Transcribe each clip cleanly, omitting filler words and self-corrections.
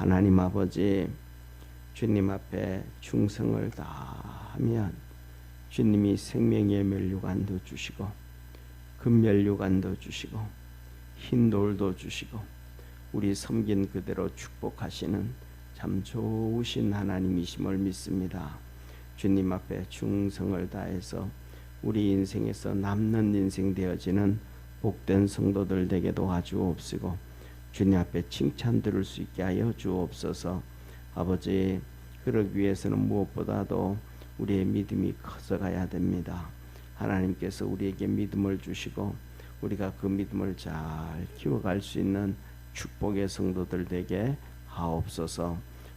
하나님 아버지, 주님 앞에 충성을 다하면 주님이 생명의 면류관도 주시고 금면류관도 주시고 흰 돌도 주시고 우리 섬긴 그대로 축복하시는 참 좋으신 하나님이심을 믿습니다. 주님 앞에 충성을 다해서 우리 인생에서 남는 인생 되어지는 복된 성도들 되게 도와주옵시고 주님 앞에 칭찬 들을 수 있게 하여 주옵소서. 아버지, 그러기 위해서는 무엇보다도 우리의 믿음이 커져가야 됩니다. 하나님께서 우리에게 믿음을 주시고 우리가 그 믿음을 잘 키워갈 수 있는 축복의 성도들 되게 하옵소서.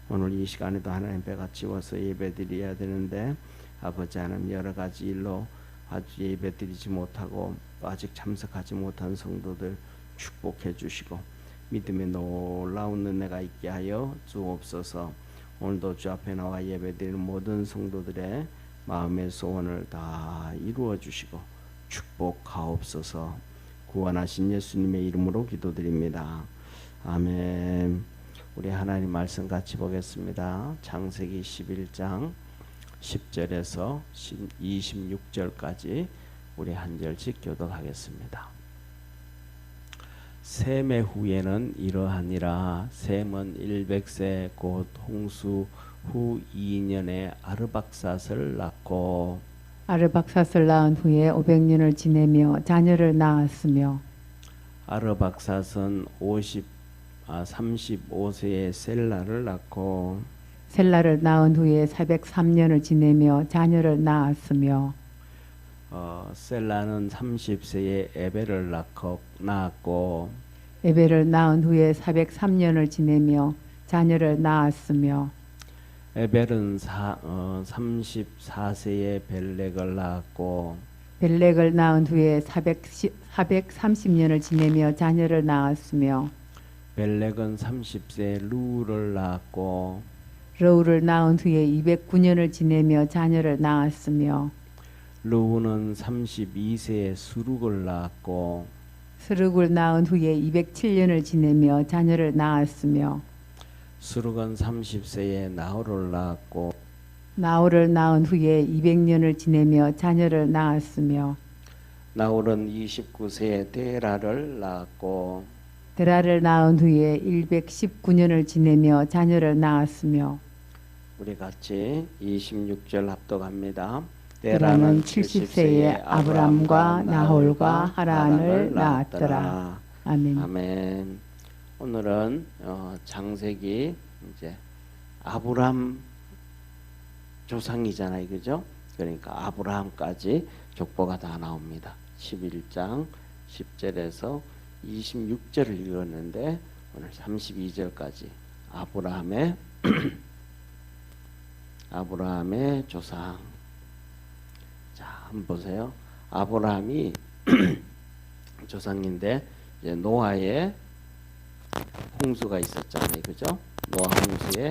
오늘 이 시간에도 하나님 배가 치워서 예배드려야 되는데 아버지 하나님 여러 가지 일로 아직 예배드리지 못하고 아직 참석하지 못한 성도들 축복해 주시고 믿음의 놀라운 은혜가 있게 하여 주옵소서. 오늘도 주 앞에 나와 예배드리는 모든 성도들의 마음의 소원을 다 이루어 주시고 축복하옵소서. 구원하신 예수님의 이름으로 기도드립니다. 아멘. 우리 하나님 말씀 같이 보겠습니다. 창세기 11장 10절에서 26절까지 우리 한 절씩 교독하겠습니다. 셈의 후에는 이러하니라. 셈은 100세 곧 홍수 후 2년에 아르박삿을 낳고 아르박삿을 낳은 후에 500년을 지내며 자녀를 낳았으며 아르박삿은 35세에 셀라를 낳고 셀라를 낳은 후에 403년을 지내며 자녀를 낳았으며 셀라는 30세에 에벨을 낳았고 에벨을 낳은 후에 403년을 지내며 자녀를 낳았으며 에벨은 34세에 벨렉을 낳았고 벨렉을 낳은 후에 430년을 지내며 자녀를 낳았으며 벨렉은 30세에 루를 낳았고 러우를 낳은 후에 209년을 지내며 자녀를 낳았으며 루는 32세에 수룩을 낳았고 스룩을 낳은 후에 207년을 지내며 자녀를 낳았으며 수룩은 30세에 나홀을 낳았고 나홀을 낳은 후에 200년을 지내며 자녀를 낳았으며 나홀은 29세에 데라를 낳았고 데라를 낳은 후에 119년을 지내며 자녀를 낳았으며 우리 같이 26절 합독합니다. 데라는 70세에 아브람과 나홀과 하란을 낳았더라. 아멘. 아멘. 오늘은 창세기 이제 아브람 조상이잖아요, 그죠? 그러니까 아브라함까지 족보가 다 나옵니다. 11장 10절에서 26절을 읽었는데 오늘 32절까지 아브라함의 조상. 자, 한번 보세요. 아브라함이 조상인데 이제 노아의 홍수가 있었잖아요, 그죠? 노아 홍수에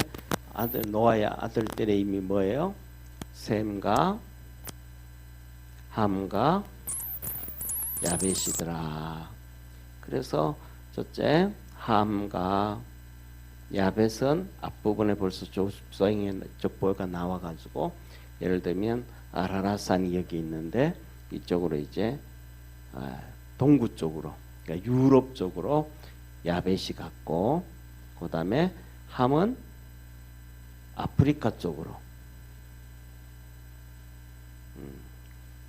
노아의 아들들의 이름이 뭐예요? 셈과 함과 야벳이더라. 그래서 첫째 함과 야벳은 앞부분에 벌써 조상의 족보가 나와가지고 예를 들면 아라라산이 여기 있는데 이쪽으로 이제 동구 쪽으로 그러니까 유럽 쪽으로 야벳이 갔고 그 다음에 함은 아프리카 쪽으로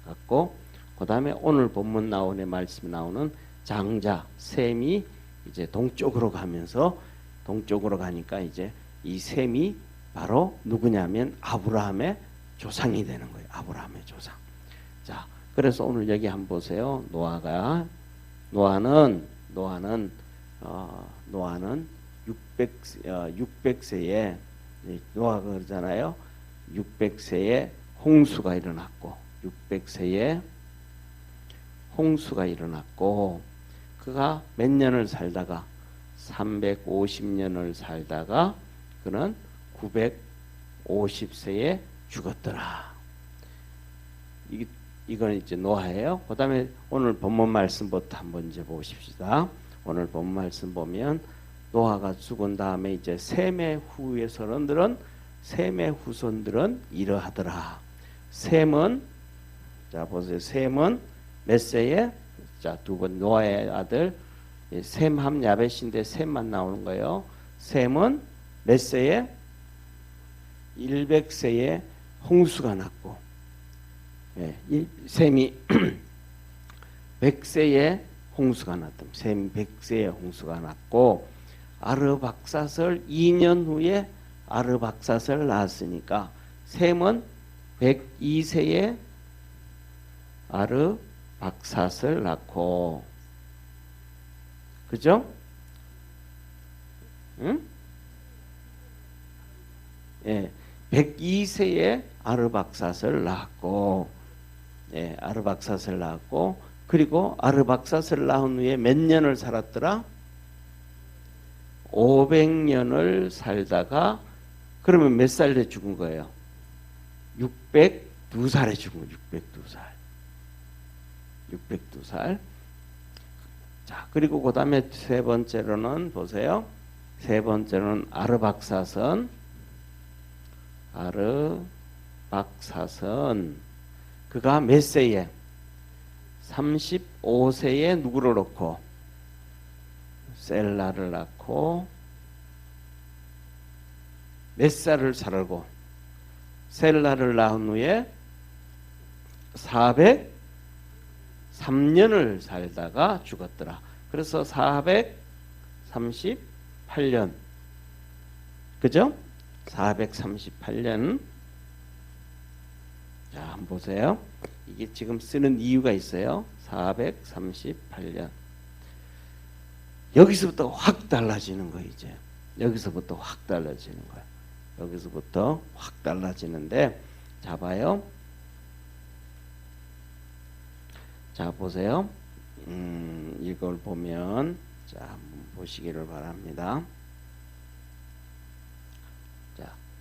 갔고 그 다음에 오늘 본문 나오는 말씀 나오는 장자 셈이 이제 동쪽으로 가면서 동쪽으로 가니까 이제 이 셈이 바로 누구냐면 아브라함의 조상이 되는 거예요. 아브라함의 조상. 자, 그래서 오늘 여기 한번 보세요. 노아는 600세에 노아가 그러잖아요. 600세에 홍수가 일어났고 600세에 홍수가 일어났고 그가 몇 년을 살다가 350년을 살다가 그는 950세에 죽었더라. 이건 이제 노아예요. 그 다음에 오늘 본문 말씀부터 한번 이제 보십시다. 오늘 본문 말씀 보면 노아가 죽은 다음에 이제 셈의 후손들은 이러하더라. 셈은 자 보세요. 셈은 몇 세에 자 두 번 노아의 아들 셈함 야벳인데 셈만 나오는 거예요. 셈은 몇 세에 100세에 홍수가 났고 예, 셈이 100세에 홍수가 났다. 셈 100세에 홍수가 났고 아르박사슬 2년 후에 아르박사슬 낳았으니까 셈은 102세에 아르박사슬 낳고 그죠? 응? 예, 102세에 아르박사스를 낳았고, 예, 아르박사스를 낳았고, 그리고 아르박사스를 낳은 후에 몇 년을 살았더라? 500년을 살다가 그러면 몇 살에 죽은 거예요? 602살에 죽은 거예요. 602살. 자, 그리고 그 다음에 세 번째로는 보세요. 세 번째로는 아르박사선. 그가 몇 세에? 35세에 누구를 낳고? 셀라를 낳고 몇 살을 살고 셀라를 낳은 후에 403년을 살다가 죽었더라. 그래서 438년 그죠? 438년. 자, 한번 보세요. 이게 지금 쓰는 이유가 있어요. 438년. 여기서부터 확 달라지는 거예요, 이제. 여기서부터 확 달라지는 거예요. 여기서부터 확 달라지는데, 자, 봐요. 자, 보세요. 이걸 보면, 자, 한번 보시기를 바랍니다.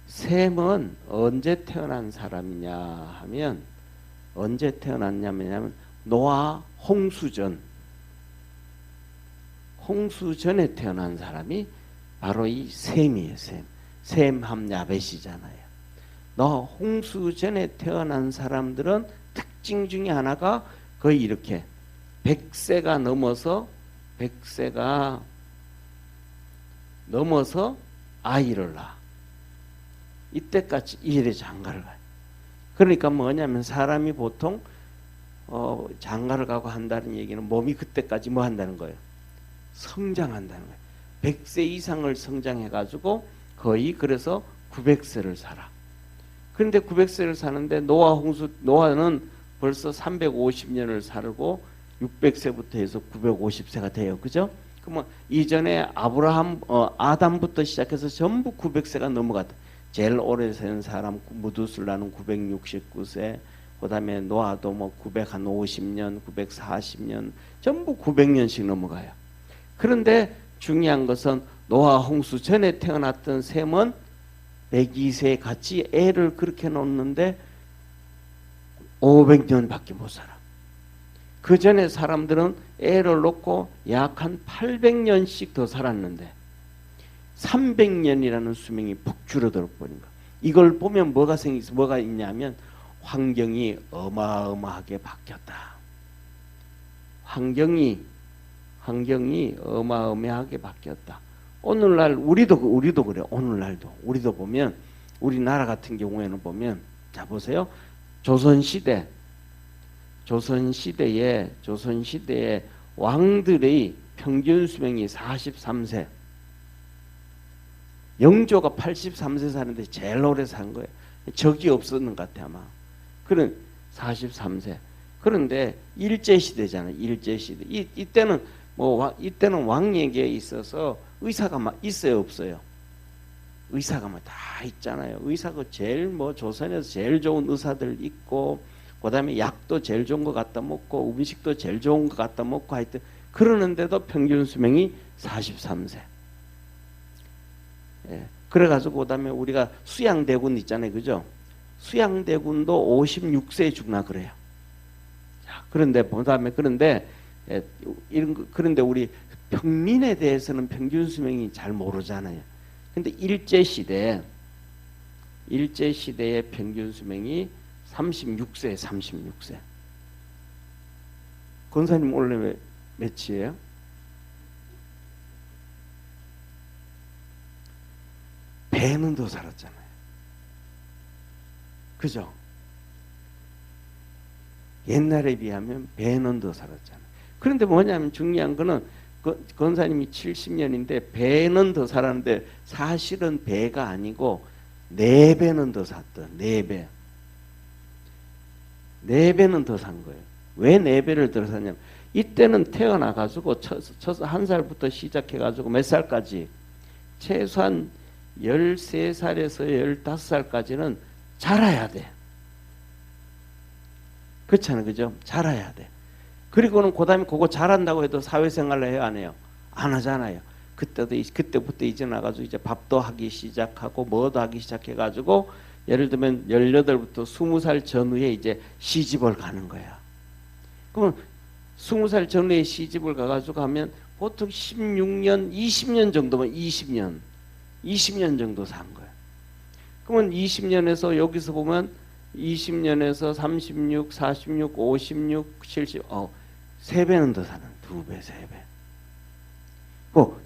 셈은 언제 태어난 사람이냐 하면 언제 태어났냐면 노아 홍수전에 태어난 사람이 바로 이 셈이에요. 셈함 야벳이잖아요. 노아 홍수전에 태어난 사람들은 특징 중에 하나가 거의 이렇게 100세가 넘어서 아이를 낳아. 이때까지 일에 장가를 가요. 그러니까 뭐냐면 사람이 보통 장가를 가고 한다는 얘기는 몸이 그때까지 뭐 한다는 거예요? 성장한다는 거예요. 100세 이상을 성장해가지고 거의 그래서 900세를 살아. 그런데 900세를 사는데 노아는 벌써 350년을 살고 600세부터 해서 950세가 돼요. 그죠? 그러면 이전에 아담부터 시작해서 전부 900세가 넘어갔다. 제일 오래 산 사람 무두슬라는 969세, 그 다음에 노아도 뭐 950년, 940년, 전부 900년씩 넘어가요. 그런데 중요한 것은 노아 홍수 전에 태어났던 셈은 102세에 같이 애를 그렇게 놓는데 500년밖에 못 살아. 그 전에 사람들은 애를 놓고 약 한 800년씩 더 살았는데 300년이라는 수명이 푹 줄어들어 버린 거. 이걸 보면 뭐가 있냐면 환경이 어마어마하게 바뀌었다. 환경이 어마어마하게 바뀌었다. 오늘날 우리도 그래. 오늘날도 우리도 보면 우리나라 같은 경우에는 보면 자 보세요. 조선시대에 왕들의 평균 수명이 43세. 영조가 83세 사는데 제일 오래 산 거예요. 적이 없었는 것 같아 아마. 그런 43세. 그런데 일제시대잖아요. 일제시대. 이때는 왕에게 있어서 의사가 막 있어요, 없어요? 의사가 막 다 있잖아요. 의사가 제일 조선에서 제일 좋은 의사들 있고, 그다음에 약도 제일 좋은 거 갖다 먹고, 음식도 제일 좋은 거 갖다 먹고 하여튼 그러는데도 평균 수명이 43세. 예. 그래가지고 그다음에 우리가 수양대군 있잖아요, 그죠? 수양대군도 56세에 죽나 그래요. 자, 그런데 그다음에 그런데 우리 평민에 대해서는 평균 수명이 잘 모르잖아요. 근데 일제시대의 평균 수명이 36세, 36세. 권사님 원래 몇이에요? 배는 더 살았잖아요. 그죠? 옛날에 비하면 배는 더 살았잖아요. 그런데 뭐냐면 중요한 거는 권사님이 70년인데 배는 더 살았는데 사실은 배가 아니고 4배는 더 샀다. 4배. 4배는 더 산 거예요. 왜 4배를 더 샀냐면 이때는 태어나가지고 쳐서 1살부터 시작해가지고 몇 살까지? 최소한 13살에서 15살까지는 자라야 돼. 그렇잖아요. 그죠? 자라야 돼. 그리고는 그 다음에 그거 자란다고 해도 사회생활을 해요? 안 해요? 안 하잖아요. 그때부터 이제 나가지고 이제 밥도 하기 시작하고 뭐도 하기 시작해가지고 예를 들면 18부터 20살 전후에 이제 시집을 가는 거야. 그러면 20살 전후에 시집을 가가지고 하면 보통 16년, 20년 정도면 20년 정도 산 거야. 그러면 20년에서 여기서 보면 20년에서 36, 46, 56, 70, 3배는 더 사는, 2배, 3배.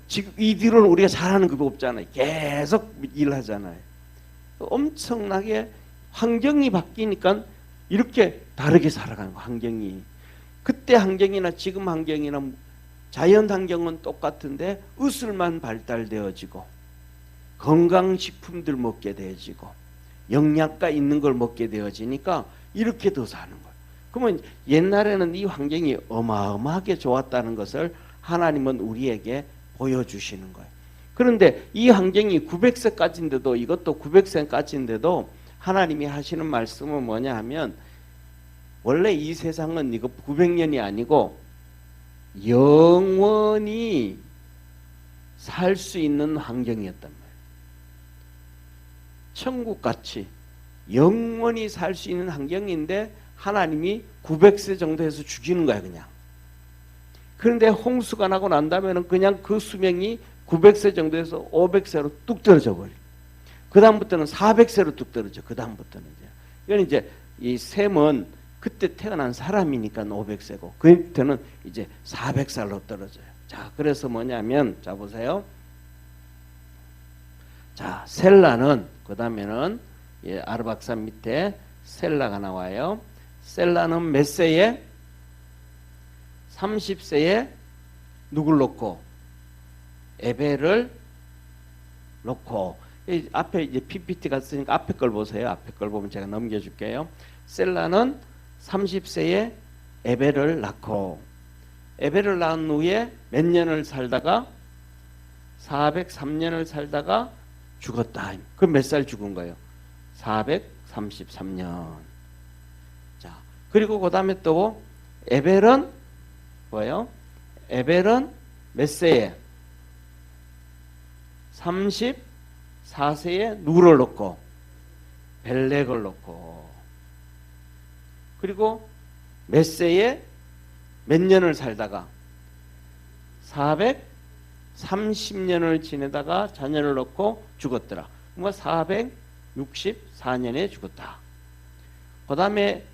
지금 이 뒤로는 우리가 잘하는 그거 없잖아요. 계속 일하잖아요. 엄청나게 환경이 바뀌니까 이렇게 다르게 살아가는 거, 환경이. 그때 환경이나 지금 환경이나 자연 환경은 똑같은데 의술만 발달되어지고 건강식품들 먹게 되어지고 영양가 있는 걸 먹게 되어지니까 이렇게 더 사는 거예요. 그러면 옛날에는 이 환경이 어마어마하게 좋았다는 것을 하나님은 우리에게 보여주시는 거예요. 그런데 이 환경이 900세까지인데도 이것도 900세까지인데도 하나님이 하시는 말씀은 뭐냐 하면 원래 이 세상은 이거 900년이 아니고 영원히 살 수 있는 환경이었단 말이에요. 천국같이 영원히 살 수 있는 환경인데 하나님이 900세 정도 해서 죽이는 거야 그냥. 그런데 홍수가 나고 난 다음에는 그냥 그 수명이 900세 정도에서 500세로 뚝 떨어져 버려. 그 다음부터는 400세로 뚝 떨어져. 그 다음부터는 이건 이제 이 셈은 그때 태어난 사람이니까 500세고 그 밑에는 이제 400살로 떨어져요. 자, 그래서 뭐냐면 자 보세요. 자, 셀라는 그 다음에는 아르박산 밑에 셀라가 나와요. 셀라는 몇 세에? 30세에 누굴 놓고? 에벨을 놓고. 앞에 이제 PPT가 쓰니까 앞에 걸 보세요. 앞에 걸 보면 제가 넘겨줄게요. 셀라는 30세에 에벨을 낳고 에벨을 낳은 후에 몇 년을 살다가 403년을 살다가 죽었다. 그럼 몇 살 죽은 거예요? 433년. 자, 그리고 그 다음에 또 에벨은 뭐예요? 에벨은 몇 세에? 34세에 누구를 놓고? 벨렉을 놓고. 그리고 몇 세에 몇 년을 살다가? 430년을 지내다가 자녀를 놓고 죽었더라. 그러니까 464년에 죽었다. 그 다음에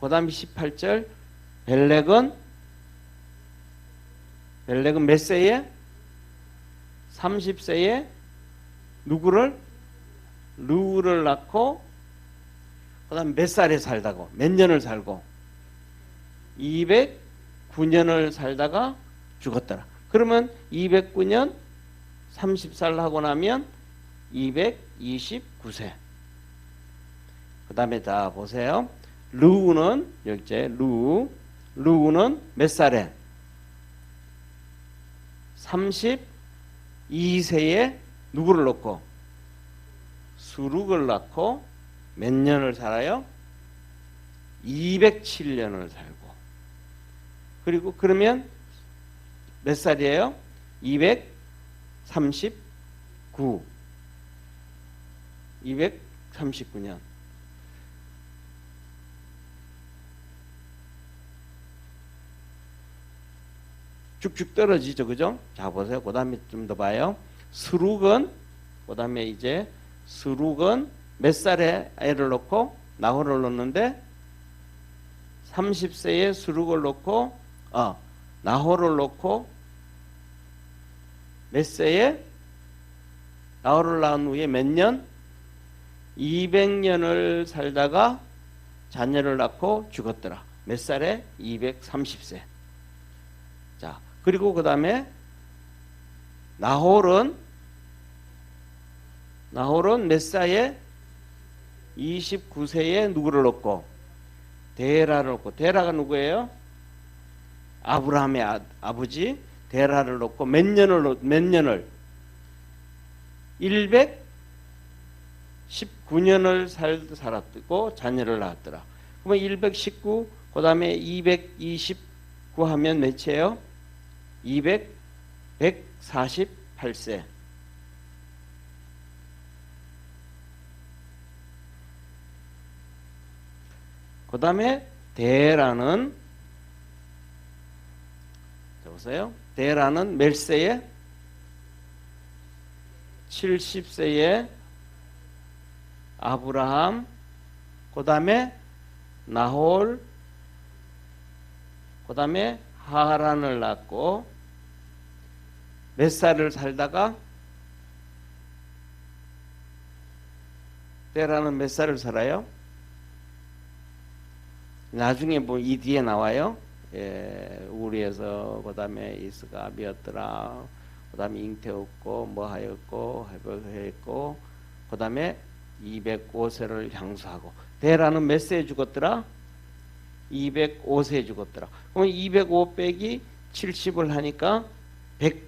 18절 벨렉은 몇 세에? 30세에 누구를? 루를 낳고 그 다음에 몇 살에 살다고? 몇 년을 살고? 209년을 살다가 죽었더라. 그러면 209년 30살 하고 나면 229세. 그 다음에 다 보세요. 루는 여기 루는 몇 살에? 32세에 누구를 놓고? 수룩을 낳고 몇 년을 살아요? 207년을 살고. 그리고 그러면 몇 살이에요? 239년. 쭉쭉 떨어지죠, 그죠? 자 보세요. 그 다음에 좀 더 봐요. 스룩은 그 다음에 이제 스룩은 몇 살에 애를 놓고 나홀을 놓는데 30세에 스룩을 놓고 나홀을 놓고 몇 세에 나홀을 낳은 후에 몇 년? 200년을 살다가 자녀를 낳고 죽었더라. 몇 살에? 230세. 자, 그리고 그 다음에 나홀은 몇 살에? 29세에 누구를 놓고? 데라를 놓고. 데라가 누구예요? 아브라함의 아버지 데라를 놓고 몇 년을 119년을 살았고 자녀를 낳았더라. 그러면 119, 그 다음에 229 하면 몇이에요? 148세. 그 다음에 데라는 보세요. 데라는 몇 세에? 70세에 아브라함, 그 다음에 나홀, 그 다음에 하란을 낳고 몇 살을 살다가 데라는 몇 살을 살아요? 나중에 뭐 이 뒤에 나와요. 우리에서 그 다음에 이스가 미었더라. 그 다음에 잉태했고 뭐 하였고 해보했고 그 다음에 205세를 향수하고 데라는 몇 세에 죽었더라? 205세에 죽었더라. 그럼 205 빼기 70을 하니까 100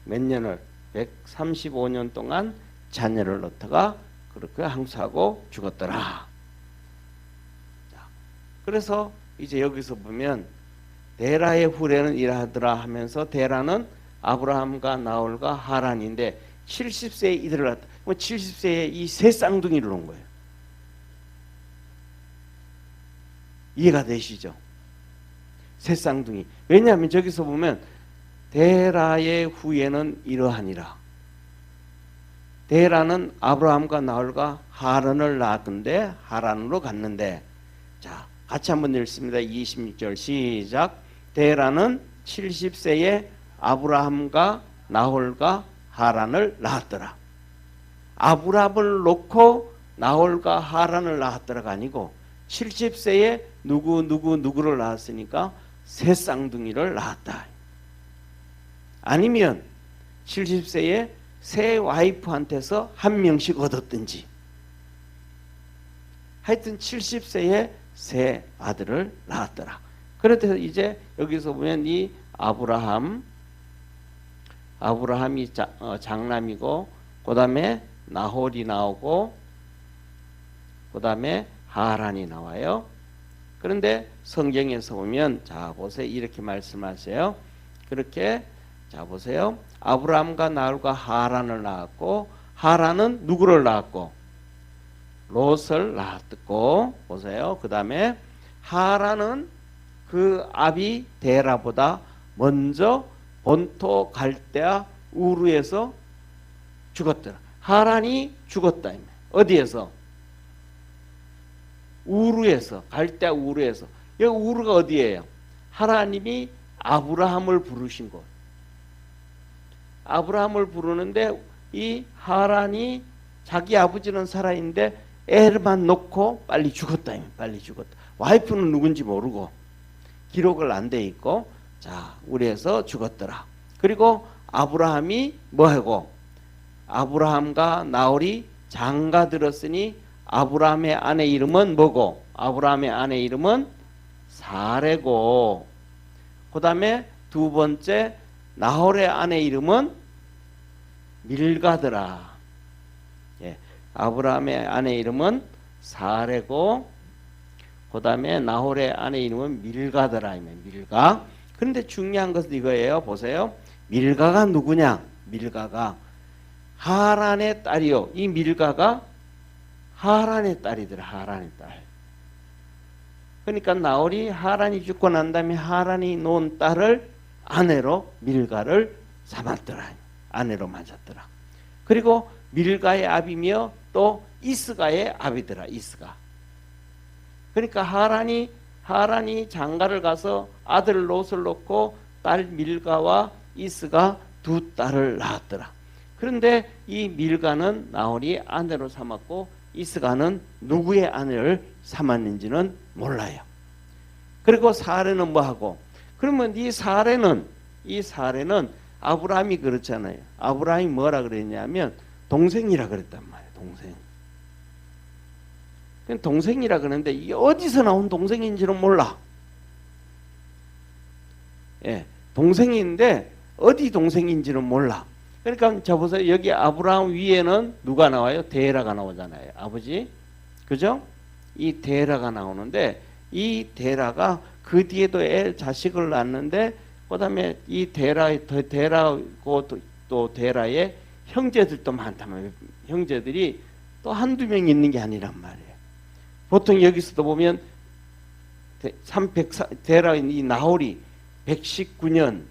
몇 년을 135년 동안 자녀를 놓다가 그렇게 항수하고 죽었더라. 자, 그래서 이제 여기서 보면 데라의 후레는 이러하더라 하면서 데라는 아브라함과 나홀과 하란인데 70세에 이들을 낳았다. 70세에 이 세 쌍둥이를 놓은 거예요. 이해가 되시죠? 세 쌍둥이. 왜냐하면 저기서 보면 데라의 후예는 이러하니라. 데라는 아브라함과 나홀과 하란을 낳았는데 하란으로 갔는데 자 같이 한번 읽습니다. 26절 시작. 데라는 70세에 아브라함과 나홀과 하란을 낳았더라. 아브라함을 놓고 나홀과 하란을 낳았더라가 아니고 70세에 누구를 낳았으니까 새 쌍둥이를 낳았다. 아니면 70세에 새 와이프한테서 한 명씩 얻었든지 하여튼 70세에 새 아들을 낳았더라. 그래서 이제 여기서 보면 이 아브라함이 장남이고 그 다음에 나홀이 나오고 그 다음에 하란이 나와요. 그런데 성경에서 보면 자 보세요. 이렇게 말씀하세요. 그렇게 자 보세요. 아브라함과 나홀과 하란을 낳았고 하란은 누구를 낳았고 롯을 낳았고 보세요. 그 다음에 하란은 그 아비 데라보다 먼저 본토 갈대아 우르에서 죽었더라. 하란이 죽었다. 어디에서? 우르에서. 갈대아 우르에서. 여기 우르가 어디예요? 하나님이 아브라함을 부르신 곳. 아브라함을 부르는데 이 하란이 자기 아버지는 살아있는데 애를만 놓고 빨리 죽었다. 빨리 죽었다. 와이프는 누군지 모르고 기록을 안 돼 있고 자 우리에서 죽었더라. 그리고 아브라함이 뭐하고 아브라함과 나홀이 장가 들었으니 아브라함의 아내 이름은 뭐고 아브라함의 아내 이름은 사레고 그 다음에 두 번째 나홀의 아내 이름은 밀가더라. 예, 아브라함의 아내 이름은 사레고 그 다음에 나홀의 아내 이름은 밀가더라. 밀가. 그런데 중요한 것은 이거예요. 보세요. 밀가가 누구냐? 밀가가 하란의 딸이요. 이 밀가가 하란의 딸이더라. 하란의 딸. 그러니까 나홀이 하란이 죽고 난 다음에 하란이 놓은 딸을 아내로 밀가를 삼았더라. 아내로 맞았더라. 그리고 밀가의 아비며 또 이스가의 아비더라. 이스가. 그러니까 하란이 장가를 가서 아들 롯을 놓고 딸 밀가와 이스가 두 딸을 낳았더라. 그런데 이 밀가는 나홀이 아내로 삼았고 이스가는 누구의 아내를 삼았는지는 몰라요. 그리고 사레는 뭐하고? 그러면 이 사레는 아브라함이 그렇잖아요. 아브라함이 뭐라 그랬냐면 동생이라 그랬단 말이에요. 동생. 동생이라 그러는데 이게 어디서 나온 동생인지는 몰라. 예, 동생인데 어디 동생인지는 몰라. 그러니까 자 보세요. 여기 아브라함 위에는 누가 나와요? 데라가 나오잖아요. 아버지. 그죠? 이 데라가 나오는데 이 데라가 그 뒤에도 자식을 낳았는데 그다음에 이 데라고 또 데라의 형제들도 많다면 형제들이 또 한두 명 있는 게 아니란 말이에요. 보통 여기서도 보면 데라 이 나홀이 119년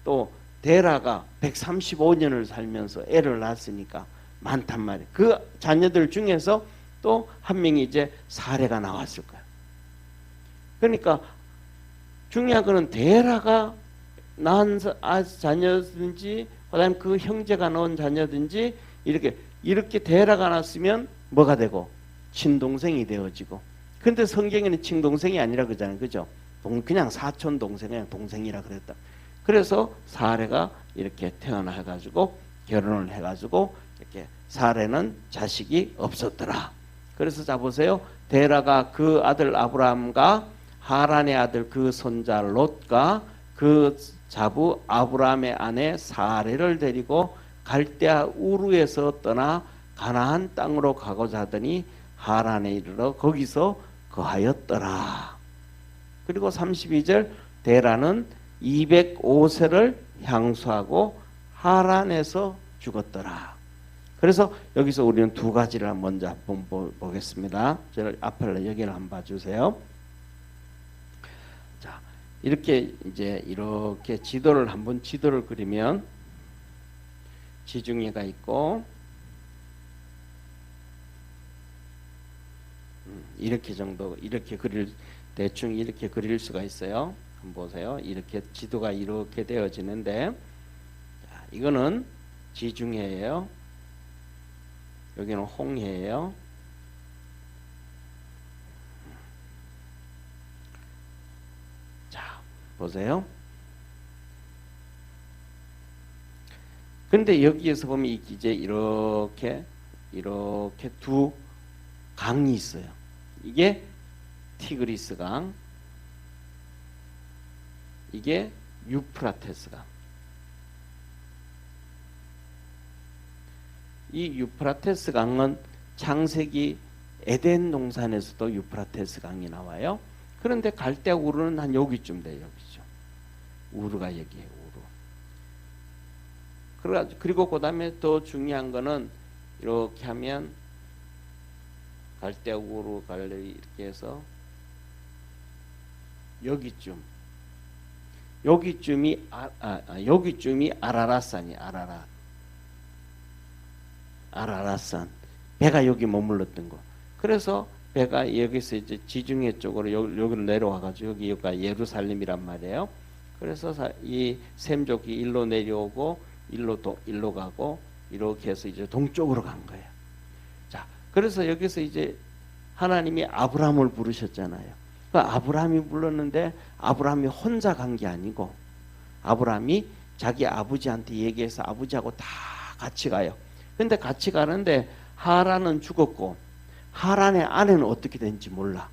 또 데라가 135년을 살면서 애를 낳았으니까 많단 말이에요. 그 자녀들 중에서 또 한 명이 이제 사레가 나왔을 거예요. 그러니까 중요한 거는 데라가 낳은 자녀든지 그다음에 그 형제가 낳은 자녀든지 이렇게 데라가 낳았으면 뭐가 되고 친동생이 되어지고. 근데 성경에는 친동생이 아니라 그러잖아요. 그죠? 그냥 사촌 동생, 그냥 동생이라 그랬다. 그래서 사레가 이렇게 태어나가지고 결혼을 해가지고 이렇게 사레는 자식이 없었더라. 그래서 자 보세요. 데라가 그 아들 아브라함과 하란의 아들 그 손자 롯과 그 자부 아브라함의 아내 사레를 데리고 갈대아 우르에서 떠나 가나안 땅으로 가고자 하더니 하란에 이르러 거기서 거하였더라. 그리고 32절 데라는 205세를 향수하고 하란에서 죽었더라. 그래서 여기서 우리는 두 가지를 먼저 한번 보겠습니다. 저를 앞을 여기를 한번 봐주세요. 자, 이렇게 지도를 그리면 지중해가 있고 대충 이렇게 그릴 수가 있어요. 한번 보세요. 이렇게 지도가 이렇게 되어지는데 자, 이거는 지중해예요. 여기는 홍해예요. 자, 보세요. 근데 여기에서 보면 이제 이렇게 두 강이 있어요. 이게 티그리스 강, 이게 유프라테스 강. 이 유프라테스 강은 창세기 에덴 동산에서도 유프라테스 강이 나와요. 그런데 갈대아 우르는 한 여기쯤 돼요. 여기죠. 우르가 여기에요. 우르. 그리고 그 다음에 또 중요한 거는 이렇게 하면 갈대아 우르 갈레리 이렇게 해서 여기쯤이 아라랏산이 아라랏산. 배가 여기 머물렀던 거. 그래서 배가 여기서 이제 지중해 쪽으로 여기로 내려와가지고 여기가 예루살렘이란 말이에요. 그래서 이 셈족이 일로 내려오고 일로 가고 이렇게 해서 이제 동쪽으로 간 거예요. 자, 그래서 여기서 이제 하나님이 아브라함을 부르셨잖아요. 그 아브라함이 불렀는데 아브라함이 혼자 간 게 아니고 아브라함이 자기 아버지한테 얘기해서 아버지하고 다 같이 가요. 근데 같이 가는데 하란은 죽었고 하란의 아내는 어떻게 된지 몰라.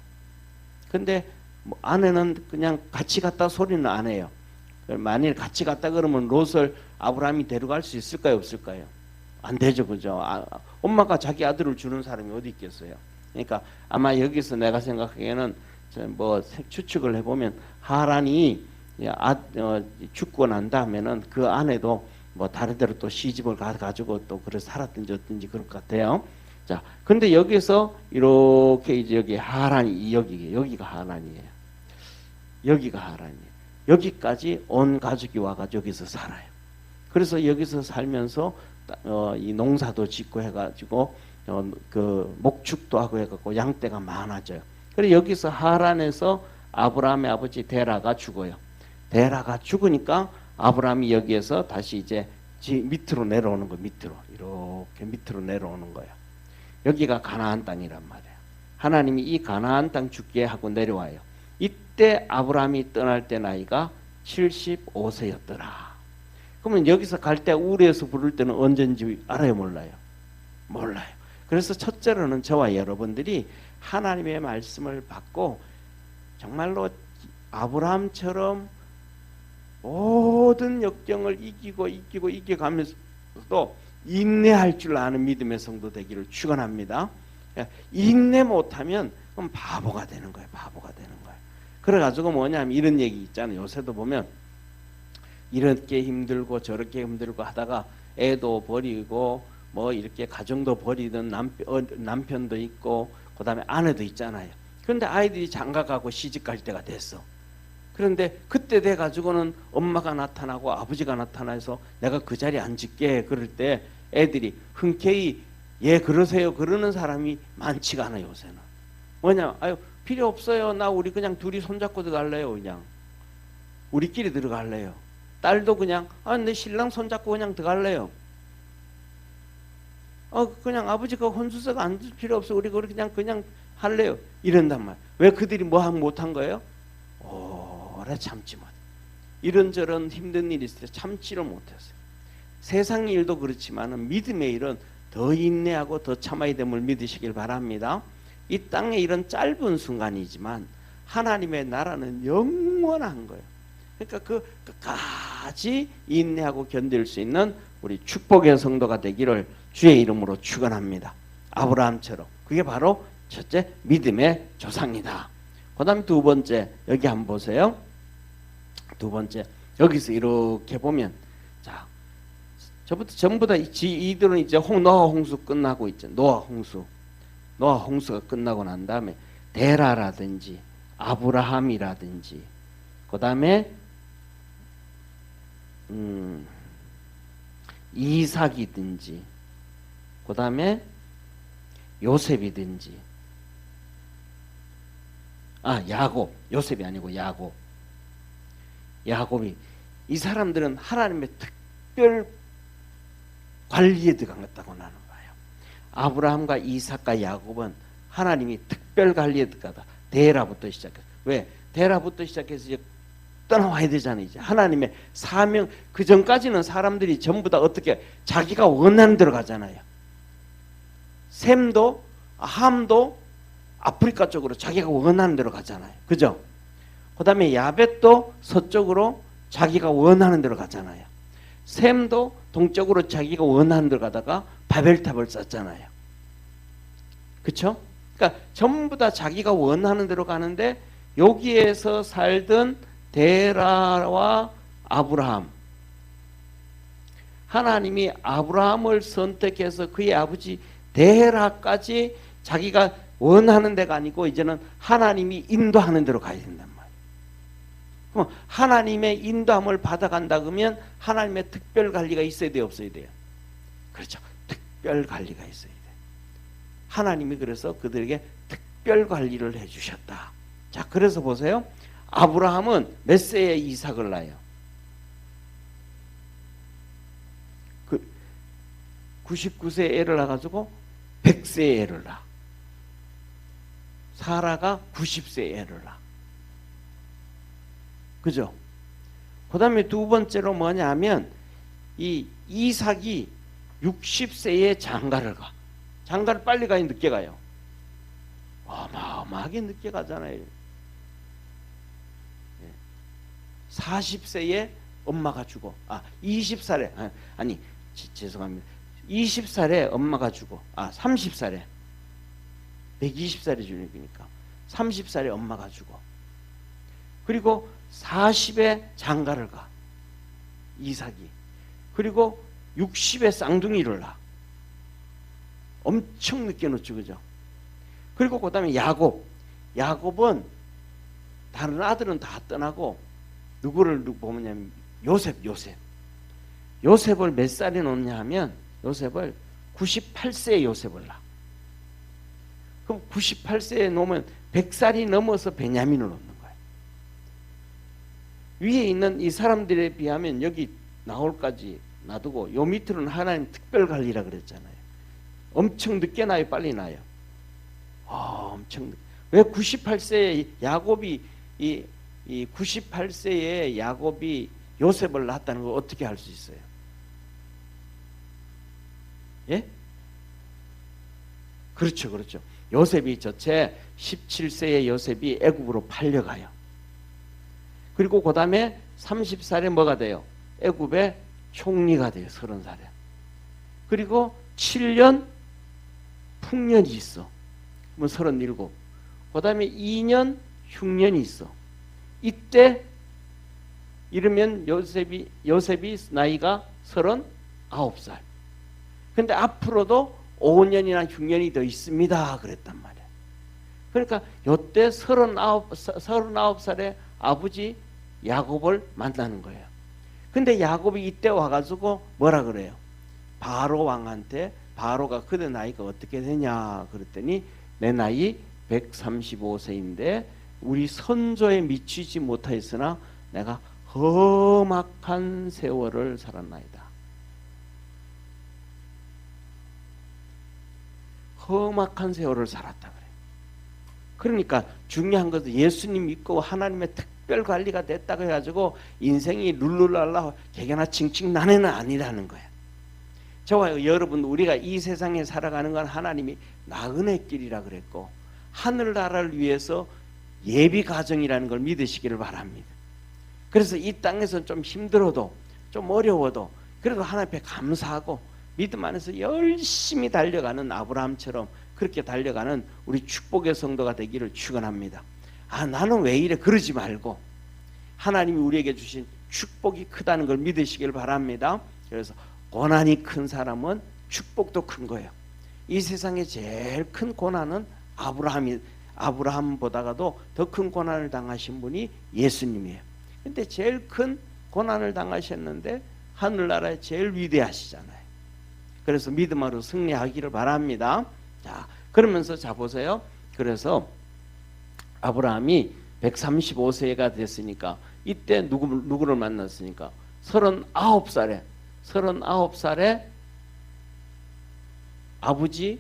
근데 아내는 그냥 같이 갔다 소리는 안 해요. 만일 같이 갔다 그러면 롯을 아브라함이 데려갈 수 있을까요, 없을까요? 안 되죠, 그죠? 엄마가 자기 아들을 주는 사람이 어디 있겠어요? 그러니까 아마 여기서 내가 생각하기에는 추측을 해보면 하란이 죽고 난 다음에는 그 아내도 다른 데로 또 시집을 가가지고 또 그래서 살았든지 어떤지 그럴 것 같아요. 자, 근데 여기서 이렇게 이제 여기 하란이 여기가 하란이에요. 여기가 하란이에요. 여기까지 온 가족이 와가지고 여기서 살아요. 그래서 여기서 살면서 이 농사도 짓고 해가지고 그 목축도 하고 해갖고 양떼가 많아져요. 그래서 여기서 하란에서 아브라함의 아버지 데라가 죽어요. 데라가 죽으니까 아브라함이 여기에서 다시 이제 밑으로 내려오는 거, 밑으로 이렇게 밑으로 내려오는 거예요. 여기가 가나안 땅이란 말이에요. 하나님이 이 가나안 땅 죽게 하고 내려와요. 이때 아브라함이 떠날 때 나이가 75세였더라. 그러면 여기서 갈 때 우르에서 부를 때는 언젠지 알아요, 몰라요? 몰라요. 그래서 첫째로는 저와 여러분들이 하나님의 말씀을 받고 정말로 아브라함처럼 모든 역경을 이겨가면서도 인내할 줄 아는 믿음의 성도 되기를 축원합니다. 인내 못하면 그럼 바보가 되는 거예요. 바보가 되는 거예요. 그래가지고 뭐냐면 이런 얘기 있잖아요. 요새도 보면 이렇게 힘들고 저렇게 힘들고 하다가 애도 버리고 뭐 이렇게 가정도 버리던 남편도 있고 그 다음에 아내도 있잖아요. 그런데 아이들이 장가가고 시집갈 때가 됐어. 그런데 그때 돼가지고는 엄마가 나타나고 아버지가 나타나서 내가 그 자리에 앉을게 그럴 때 애들이 흔쾌히 예 그러세요 그러는 사람이 많지가 않아요. 요새는 뭐냐 아유 필요 없어요. 나 우리 그냥 둘이 손잡고 들어갈래요. 그냥 우리끼리 들어갈래요. 딸도 그냥 내 신랑 손잡고 그냥 들어갈래요. 그냥 아버지가 혼수서가 앉을 필요 없어. 우리 그냥 할래요. 이런단 말. 왜 그들이 뭐 못한 거예요? 오래 참지 못. 이런저런 힘든 일이 있을 때 참지를 못했어요. 세상 일도 그렇지만은 믿음의 일은 더 인내하고 더 참아야 됨을 믿으시길 바랍니다. 이 땅에 이런 짧은 순간이지만 하나님의 나라는 영원한 거예요. 그러니까 그 끝까지 인내하고 견딜 수 있는 우리 축복의 성도가 되기를 주의 이름으로 축원합니다. 아브라함처럼. 그게 바로 첫째 믿음의 조상이다. 그 다음에 두 번째 여기 한번 보세요. 두 번째 여기서 이렇게 보면 자 저부터 전부 다 이들은 이제 노아 홍수 끝나고 있죠. 노아 홍수가 끝나고 난 다음에 데라라든지 아브라함이라든지 그 다음에 이삭이든지 그 다음에 요셉이든지 야곱 요셉이 아니고 야곱이 이 사람들은 하나님의 특별 관리에 들어갔다고 나는 거예요. 아브라함과 이삭과 야곱은 하나님이 특별 관리에 들어가다. 데라부터 시작해서 왜? 데라부터 시작해서 이제 떠나와야 되잖아요. 이제 하나님의 사명 그 전까지는 사람들이 전부 다 어떻게 자기가 원하는 대로 가잖아요. 셈도 함도 아프리카 쪽으로 자기가 원하는 대로 가잖아요. 그죠? 그 다음에 야벳도 서쪽으로 자기가 원하는 대로 가잖아요. 셈도 동쪽으로 자기가 원하는 대로 가다가 바벨탑을 쌓잖아요. 그렇죠? 그러니까 전부 다 자기가 원하는 대로 가는데 여기에서 살던 데라와 아브라함 하나님이 아브라함을 선택해서 그의 아버지 데라까지 자기가 원하는 데가 아니고 이제는 하나님이 인도하는 대로 가야 된단 말이에요. 하나님의 인도함을 받아간다 그러면 하나님의 특별 관리가 있어야 돼요, 없어야 돼요? 그렇죠. 특별 관리가 있어야 돼요. 하나님이 그래서 그들에게 특별 관리를 해주셨다. 자, 그래서 보세요. 아브라함은 몇 세에 이삭을 낳아요? 99세에 애를 낳아가지고 100세에 애를 낳아. 사라가 90세에 애를 낳아. 그죠? 그 다음에 두 번째로 뭐냐면 이 이삭이 60세에 장가를 가. 장가를 빨리 가요, 늦게 가요? 어마어마하게 늦게 가잖아요. 40세에 엄마가 죽어. 20살에 죄송합니다. 20살에 엄마가 죽어. 30살에 120살에 죽으니까 30살에 엄마가 죽어. 그리고 40에 장가를 가. 이삭이. 그리고 60에 쌍둥이를 낳아. 엄청 늦게 놓죠, 그죠? 그리고 그 다음에 야곱은 다른 아들은 다 떠나고 누구를 보면 요셉을 몇 살에 놓냐 하면 요셉을 98세에 요셉을 낳아. 그럼 98세에 놓으면 100살이 넘어서 베냐민을 놓는 거예요. 위에 있는 이 사람들에 비하면 여기 나홀까지 놔두고 요 밑으로는 하나님 특별 관리라 그랬잖아요. 엄청 늦게 나요, 빨리 나요? 엄청 늦게. 왜 98세에 야곱이 이 98세에 야곱이 요셉을 낳았다는 걸 어떻게 알 수 있어요? 예? 그렇죠. 요셉이 저체 17세에 요셉이 애굽으로 팔려가요. 그리고 그 다음에 30살에 뭐가 돼요? 애굽의 총리가 돼요. 30살에. 그리고 7년 풍년이 있어. 뭐 37. 그 다음에 2년 흉년이 있어. 이때 이러면 요셉이 나이가 39살. 근데 앞으로도 5년이나 흉년이 더 있습니다. 그랬단 말이야. 그러니까 요때 39살에 아버지 야곱을 만나는 거예요. 근데 야곱이 이때 와가지고 뭐라 그래요? 바로 왕한테 바로가 그대 나이가 어떻게 되냐 그랬더니 내 나이 135세인데 우리 선조에 미치지 못하였으나 내가 험악한 세월을 살았나이다. 험악한 세월을 살았다 그래. 그러니까 중요한 것은 예수님 믿고 하나님의 특별 관리가 됐다고 해가지고 인생이 룰루랄라 개개나 칭칭 나네는 아니라는 거야. 저와 여러분 우리가 이 세상에 살아가는 건 하나님이 나그네 길이라 그랬고 하늘나라를 위해서 예비 가정이라는 걸 믿으시기를 바랍니다. 그래서 이 땅에서 좀 힘들어도 좀 어려워도 그래도 하나님 앞에 감사하고 믿음 안에서 열심히 달려가는 아브라함처럼 그렇게 달려가는 우리 축복의 성도가 되기를 축원합니다. 나는 왜 이래 그러지 말고 하나님이 우리에게 주신 축복이 크다는 걸 믿으시길 바랍니다. 그래서 고난이 큰 사람은 축복도 큰 거예요. 이 세상에 제일 큰 고난은 아브라함보다가도 더 큰 고난을 당하신 분이 예수님이에요. 근데 제일 큰 고난을 당하셨는데 하늘나라에 제일 위대하시잖아요. 그래서 믿음으로 승리하기를 바랍니다. 자, 그러면서 자 보세요. 그래서 아브라함이 135세가 됐으니까 이때 누구를 만났으니까 39살에 아버지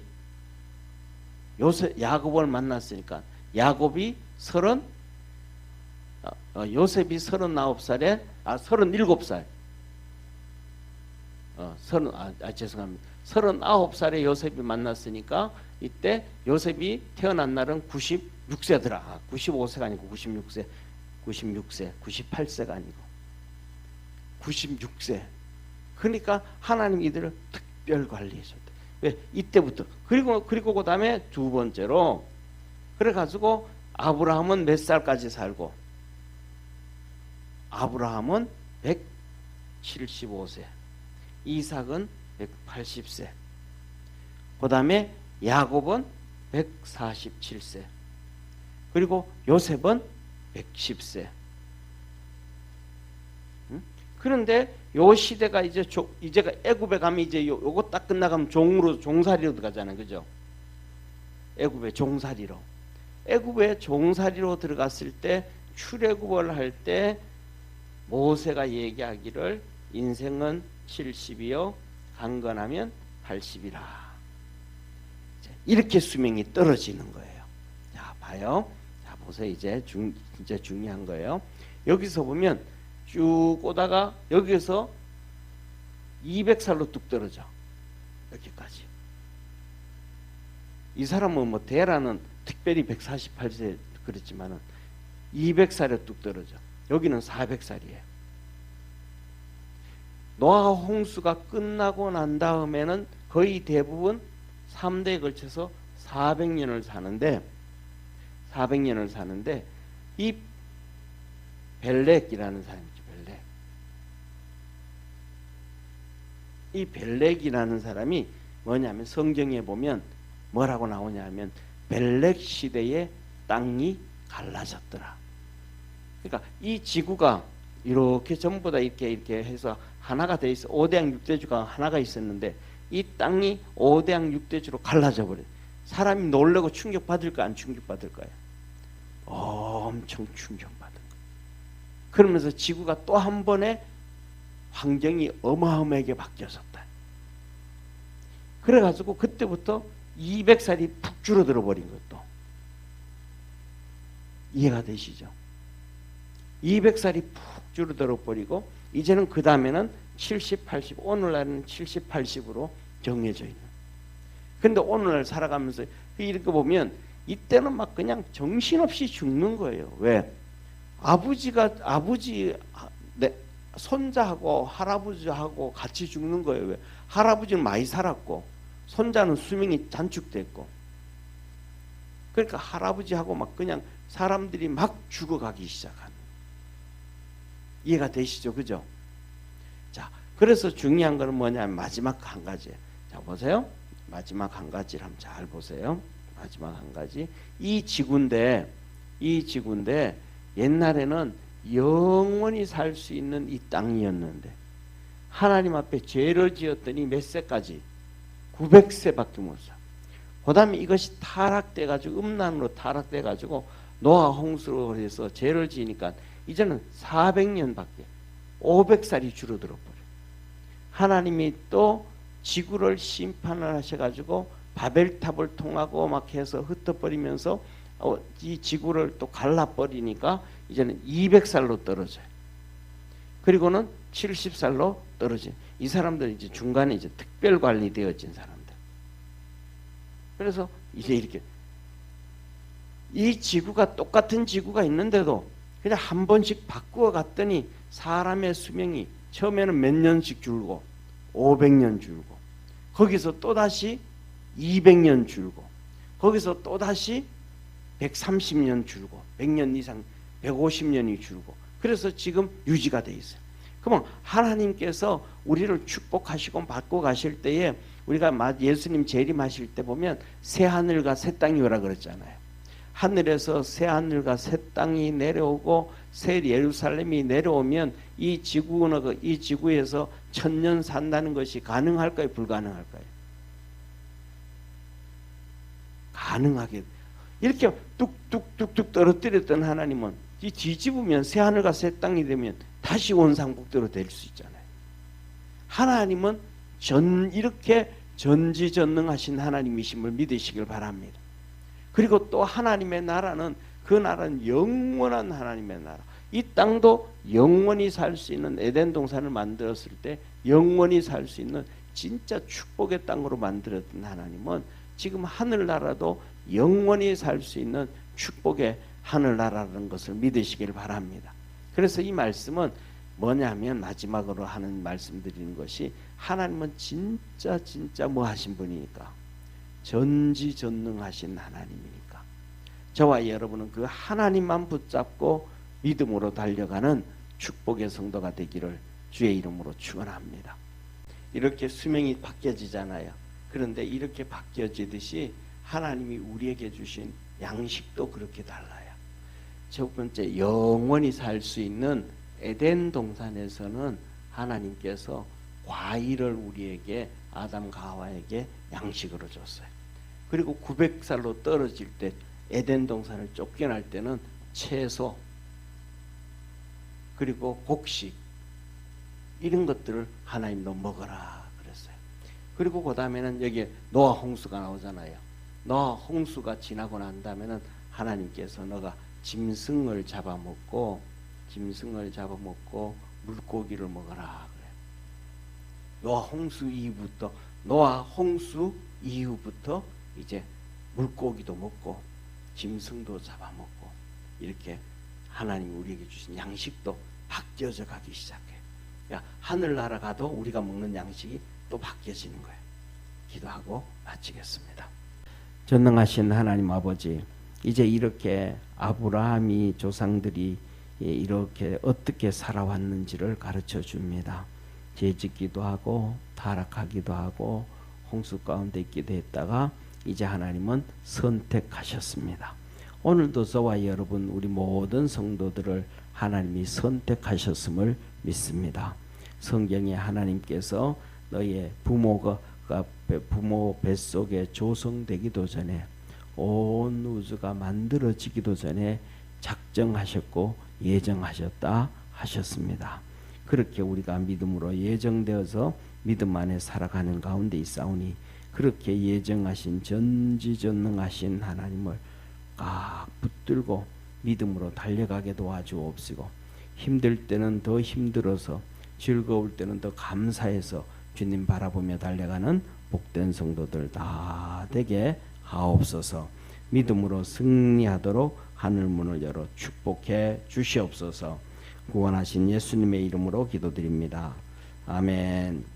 야곱을 만났으니까 야곱이 요셉이 39살에 37살 죄송합니다. 39살에 요셉이 만났으니까 이때 요셉이 태어난 날은 96세더라. 95세가 아니고 96세, 98세가 아니고 96세. 그러니까 하나님 이들을 특별 관리해줬대. 왜? 이때부터. 그리고 그 다음에 두 번째로 그래가지고 아브라함은 몇 살까지 살고? 아브라함은 175세. 이삭은 180세. 그 다음에 야곱은 147세. 그리고 요셉은 110세. 그런데 요 시대가 이제가 애굽에 가면 이제 요거 딱 끝나가면 종살이로 들어가잖아요. 그죠? 애굽에 종살이로. 애굽에 종살이로 들어갔을 때 출애굽을 할 때 모세가 얘기하기를 인생은 70이요 강건하면 80이라. 이렇게 수명이 떨어지는 거예요. 자, 봐요. 자, 보세요. 이제 진짜 중요한 거예요. 여기서 보면 쭉 오다가 여기서 200살로 뚝 떨어져. 여기까지. 이 사람은 뭐 데라는 특별히 148세 그랬지만은 200살에 뚝 떨어져. 여기는 400살이에요. 노아 홍수가 끝나고 난 다음에는 거의 대부분 3대에 걸쳐서 400년을 사는데 이 벨렉이라는 사람이죠. 이 벨렉이라는 사람이 뭐냐면 성경에 보면 뭐라고 나오냐면 벨렉 시대에 땅이 갈라졌더라. 그러니까 이 지구가 이렇게 전부 다 이렇게 해서 하나가 돼 있어. 5대양 6대주가 하나가 있었는데 이 땅이 5대양 6대주로 갈라져 버려. 사람이 놀라고 충격받을까 안 충격받을까요? 엄청 충격받은 거예요. 그러면서 지구가 또 한 번에 환경이 어마어마하게 바뀌었었다. 그래가지고 그때부터 200살이 푹 줄어들어 버린 것도 이해가 되시죠? 200살이 푹 줄어들어 버리고 이제는 그 다음에는 70, 80, 오늘날은 70, 80으로 정해져 있는. 근데 오늘날 살아가면서 이렇게 보면 이때는 막 그냥 정신없이 죽는 거예요. 왜? 아버지 손자하고 할아버지하고 같이 죽는 거예요. 왜? 할아버지는 많이 살았고 손자는 수명이 단축됐고, 그러니까 할아버지하고 막 그냥 사람들이 막 죽어가기 시작하는. 이해가 되시죠? 그죠? 자, 그래서 중요한 거는 뭐냐면 마지막 한 가지예요. 자, 보세요. 마지막 한 가지를 한번 잘 보세요. 마지막 한 가지. 이 지구인데 옛날에는 영원히 살 수 있는 이 땅이었는데 하나님 앞에 죄를 지었더니 몇 세까지? 900세밖에 못 살. 그 다음에 이것이 타락돼가지고 음란으로 타락돼가지고 노아 홍수로 해서 죄를 지으니까 이제는 400년밖에 500살이 줄어들어 버려요. 하나님이 또 지구를 심판을 하셔가지고 바벨탑을 통하고 막 해서 흩어버리면서 이 지구를 또 갈라버리니까 이제는 200살로 떨어져요. 그리고는 70살로 떨어져요. 이 사람들은 이제 중간에 이제 특별 관리되어진 사람들. 그래서 이제 이렇게 이 지구가 똑같은 지구가 있는데도 그냥 한 번씩 바꾸어 갔더니 사람의 수명이 처음에는 몇 년씩 줄고 500년 줄고 거기서 또다시 200년 줄고 거기서 또다시 130년 줄고 100년 이상 150년이 줄고 그래서 지금 유지가 돼 있어요. 그러면 하나님께서 우리를 축복하시고 받고 가실 때에 우리가 예수님 재림하실 때 보면 새 하늘과 새 땅이 오라 그랬잖아요. 하늘에서 새 하늘과 새 땅이 내려오고 새 예루살렘이 내려오면 이 지구에서 1000년 산다는 것이 가능할까요? 불가능할까요? 가능하게 이렇게 뚝뚝뚝뚝 떨어뜨렸던 하나님은 이 뒤집으면 새 하늘과 새 땅이 되면 다시 원상복대로 될 수 있잖아요. 하나님은 이렇게 전지전능하신 하나님이심을 믿으시길 바랍니다. 그리고 또 하나님의 나라는 그 나라는 영원한 하나님의 나라. 이 땅도 영원히 살 수 있는 에덴 동산을 만들었을 때 영원히 살 수 있는 진짜 축복의 땅으로 만들었던 하나님은 지금 하늘나라도 영원히 살 수 있는 축복의 하늘나라라는 것을 믿으시길 바랍니다. 그래서 이 말씀은 뭐냐면 마지막으로 하는 말씀드리는 것이 하나님은 진짜 뭐 하신 분이니까 전지전능하신 하나님이니까 저와 여러분은 그 하나님만 붙잡고 믿음으로 달려가는 축복의 성도가 되기를 주의 이름으로 축원합니다. 이렇게 수명이 바뀌어지잖아요. 그런데 이렇게 바뀌어지듯이 하나님이 우리에게 주신 양식도 그렇게 달라요. 첫 번째, 영원히 살 수 있는 에덴 동산에서는 하나님께서 과일을 우리에게 아담과 하와에게 양식으로 줬어요. 그리고 900살로 떨어질 때 에덴 동산을 쫓겨날 때는 채소 그리고 곡식 이런 것들을 하나님 너 먹어라 그랬어요. 그리고 그 다음에는 여기에 노아 홍수가 나오잖아요. 노아 홍수가 지나고 난 다음에는 하나님께서 너가 짐승을 잡아먹고 물고기를 먹어라 그래요. 노아 홍수 이후부터 이제 물고기도 먹고 짐승도 잡아먹고 이렇게 하나님이 우리에게 주신 양식도 바뀌어져 가기 시작해요. 그러니까 하늘나라 가도 우리가 먹는 양식이 또 바뀌어지는 거예요. 기도하고 마치겠습니다. 전능하신 하나님 아버지, 이제 이렇게 아브라함이 조상들이 이렇게 어떻게 살아왔는지를 가르쳐 줍니다. 죄짓기도 하고 타락하기도 하고 홍수 가운데 있기도 했다가 이제 하나님은 선택하셨습니다. 오늘도 저와 여러분 우리 모든 성도들을 하나님이 선택하셨음을 믿습니다. 성경에 하나님께서 너의 부모 뱃속에 조성되기도 전에 온 우주가 만들어지기도 전에 작정하셨고 예정하셨다 하셨습니다. 그렇게 우리가 믿음으로 예정되어서 믿음 안에 살아가는 가운데 있사오니 그렇게 예정하신 전지전능하신 하나님을 꽉 붙들고 믿음으로 달려가게 도와주옵시고 힘들 때는 더 힘들어서 즐거울 때는 더 감사해서 주님 바라보며 달려가는 복된 성도들 다 되게 하옵소서. 믿음으로 승리하도록 하늘문을 열어 축복해 주시옵소서. 구원하신 예수님의 이름으로 기도드립니다. 아멘.